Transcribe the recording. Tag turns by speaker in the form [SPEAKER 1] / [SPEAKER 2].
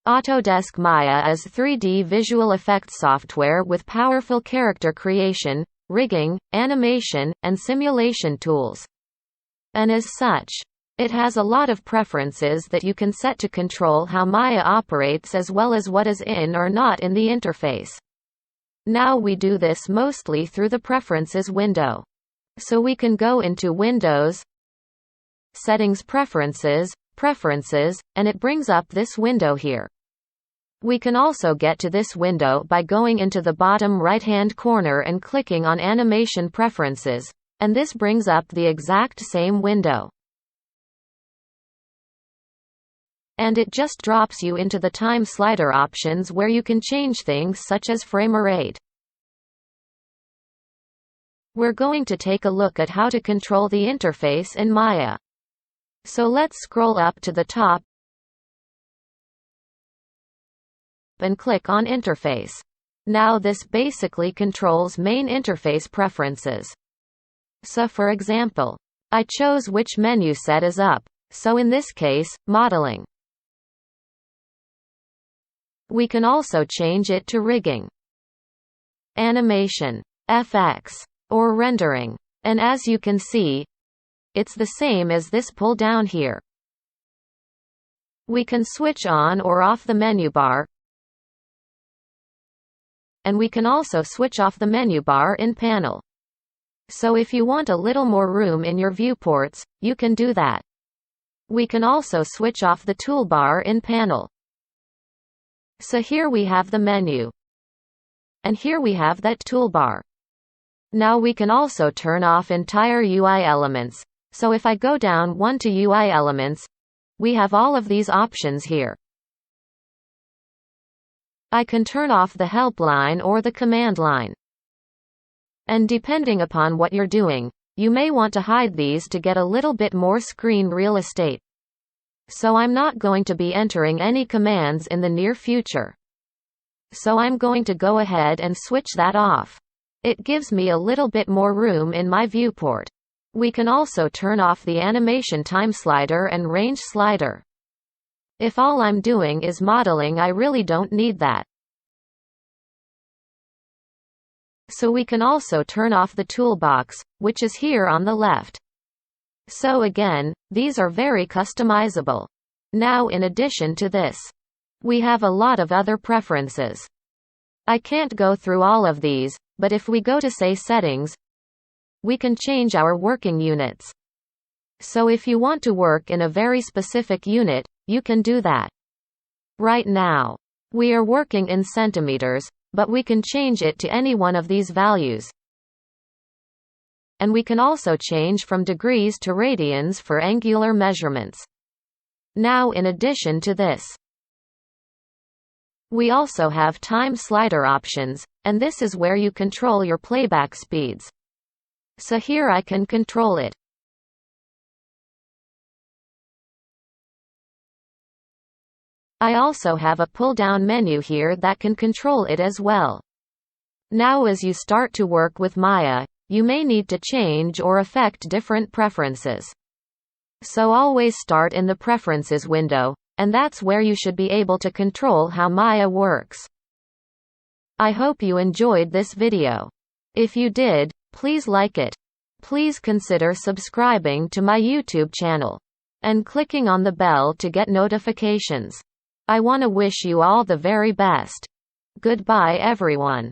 [SPEAKER 1] Autodesk Maya is 3D visual effects software with powerful character creation, rigging, animation, and simulation tools. And as such, it has a lot of preferences that you can set to control how Maya operates as well as what is in or not in the interface. Now we do this mostly through the Preferences window. So we can go into Windows, Settings, Preferences, and it brings up this window here. We can also get to this window by going into the bottom right-hand corner and clicking on Animation Preferences, and this brings up the exact same window. And it just drops you into the time slider options where you can change things such as frame rate. We're going to take a look at how to control the interface in Maya. So let's scroll up to the top and click on Interface. Now this basically controls main interface preferences. So for example, I chose which menu set is up, so in this case, Modeling. We can also change it to Rigging, Animation, FX, or Rendering. And as you can see, it's the same as this pull down here. We can switch on or off the menu bar, and we can also switch off the menu bar in Panel. So if you want a little more room in your viewports, you can do that. We can also switch off the toolbar in Panel. So here we have the menu, and here we have that toolbar. Now we can also turn off entire UI elements. So if I go down one to UI elements, we have all of these options here. I can turn off the help line or the command line. And depending upon what you're doing, you may want to hide these to get a little bit more screen real estate. So I'm not going to be entering any commands in the near future. So I'm going to go ahead and switch that off. It gives me a little bit more room in my viewport. We can also turn off the animation time slider and range slider. If all I'm doing is modeling, I really don't need that. So we can also turn off the toolbox, which is here on the left. So again, these are very customizable. Now in addition to this, we have a lot of other preferences. I can't go through all of these, but if we go to say Settings, we can change our working units. So if you want to work in a very specific unit, you can do that. Right now, we are working in centimeters, but we can change it to any one of these values. And we can also change from degrees to radians for angular measurements. Now in addition to this, we also have time slider options, and this is where you control your playback speeds. So here I can control it. I also have a pull-down menu here that can control it as well. Now as you start to work with Maya, you may need to change or affect different preferences. So always start in the Preferences window, and that's where you should be able to control how Maya works. I hope you enjoyed this video. If you did, please like it. Please consider subscribing to my YouTube channel and clicking on the bell to get notifications. I want to wish you all the very best. Goodbye everyone.